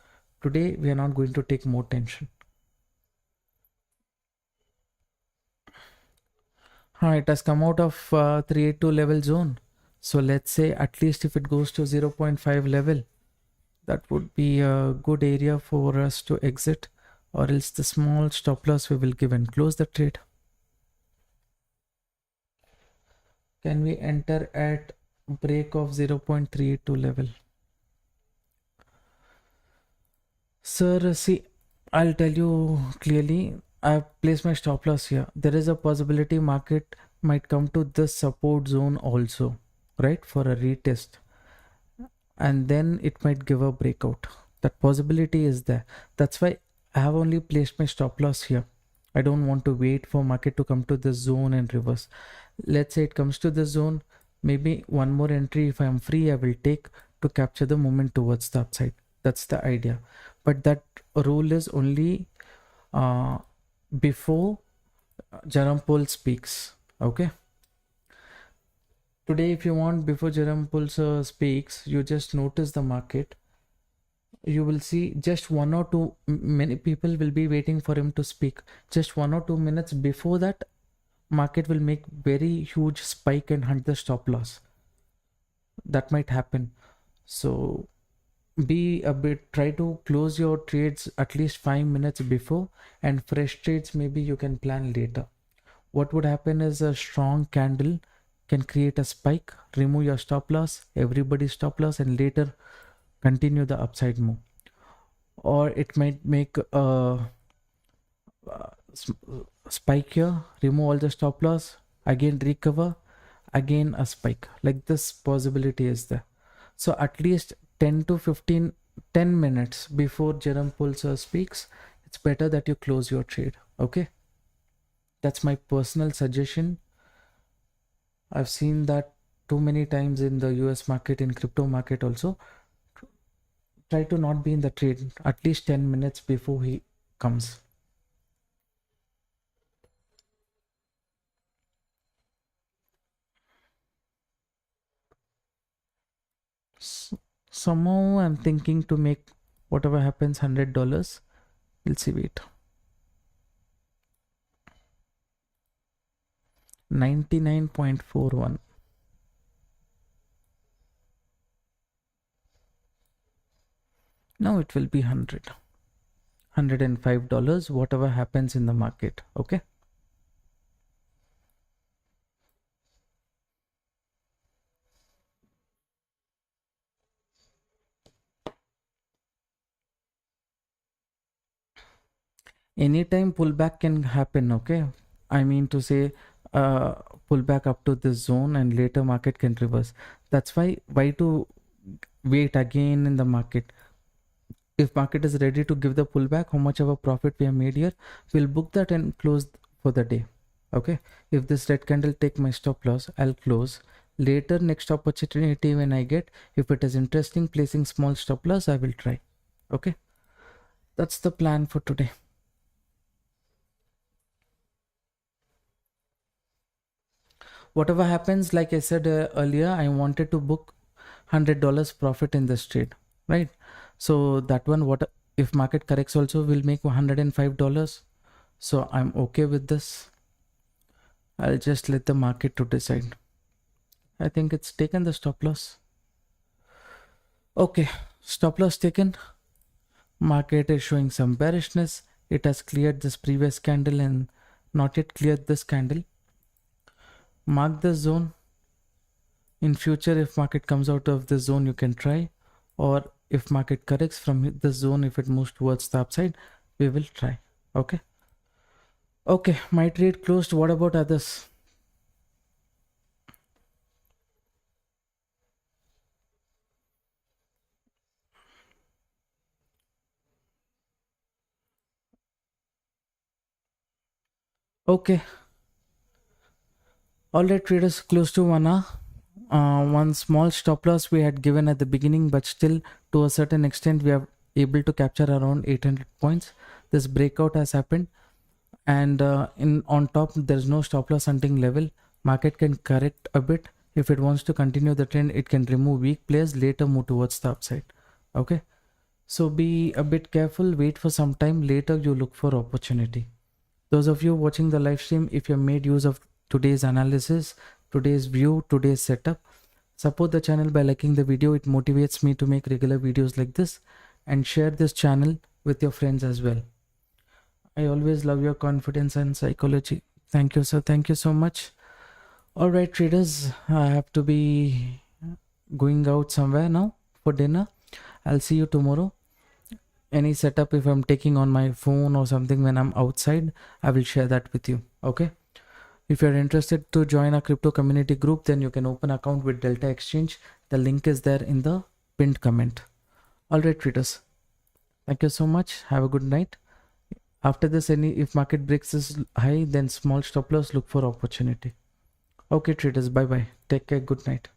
Speaker 1: Today, we are not going to take more tension. It has come out of 382 level zone. So let's say at least if it goes to 0.5 level, that would be a good area for us to exit, or else the small stop loss we will give and close the trade. Can we enter at break of 0.382 level? Sir, see, I'll tell you clearly. I've placed my stop loss here. There is a possibility market might come to this support zone also, right? For a retest, and then it might give a breakout. That possibility is there. That's why I have only placed my stop loss here. I don't want to wait for market to come to this zone and reverse. Let's say it comes to the zone, maybe one more entry if I am free I will take to capture the movement towards the upside. That's the idea, but that rule is only uh, before Jerome Powell speaks. Okay, today if you want, before Jerome Powell speaks, you just notice the market. You will see just one or two, many people will be waiting for him to speak. Just 1 or 2 minutes before that, market will make very huge spike and hunt the stop loss. That might happen. So be a bit, try to close your trades at least 5 minutes before, and fresh trades maybe you can plan later. What would happen is a strong candle can create a spike, remove your stop loss, everybody's stop loss, and later continue the upside move. Or it might make a spike here, remove all the stop loss, again recover, again a spike. Like this possibility is there. So at least 10 to 15, 10 minutes before Jerome Powell speaks, it's better that you close your trade. Okay, that's my personal suggestion. I've seen that too many times in the US market, in crypto market also. Try to not be in the trade at least 10 minutes before he comes. Somehow I'm thinking to make whatever happens $100. We'll see. Wait, 99.41. Now it will be $105, whatever happens in the market. Okay, anytime pullback can happen. Okay, I mean to say uh pullback up to this zone and later market can reverse. That's why to wait again in the market. If market is ready to give the pullback, how much of a profit we have made here, we'll book that and close for the day. Okay, if this red candle take my stop loss, I'll close. Later, next opportunity when I get, if it is interesting placing small stop loss, I will try. Okay, that's the plan for today. Whatever happens, like I said earlier, I wanted to book $100 profit in this trade, right? So that one, what if market corrects also, will make $105. So I'm okay with this. I'll just let the market to decide. I think it's taken the stop loss. Okay, stop loss taken. Market is showing some bearishness. It has cleared this previous candle and not yet cleared this candle. Mark the zone. In future, if market comes out of the zone, you can try, or if market corrects from the zone, if it moves towards the upside, we will try. Okay, okay, my trade closed. What about others? Okay, all right, traders, close to 1 hour. One small stop loss we had given at the beginning, but still to a certain extent we are able to capture around 800 points. This breakout has happened, and in on top there's no stop loss hunting level. Market can correct a bit. If it wants to continue the trend, it can remove weak players, later move towards the upside. Okay, so be a bit careful, wait for some time, later you look for opportunity. Those of you watching the live stream, if you made use of today's analysis, today's view, today's setup, support the channel by liking the video. It motivates me to make regular videos like this, and share this channel with your friends as well. I always love your confidence and psychology. Thank you, sir. Thank you so much. All right, traders, I have to be going out somewhere now for dinner. I'll see you tomorrow. any setup if I'm taking on my phone or something when I'm outside, I will share that with you. Okay. If you're interested to join our crypto community group, then you can open account with Delta Exchange. The link is there in the pinned comment. All right, traders. Thank you so much. Have a good night. After this, if market breaks this high, then small stop loss, look for opportunity. Okay, traders. Bye bye. Take care. Good night.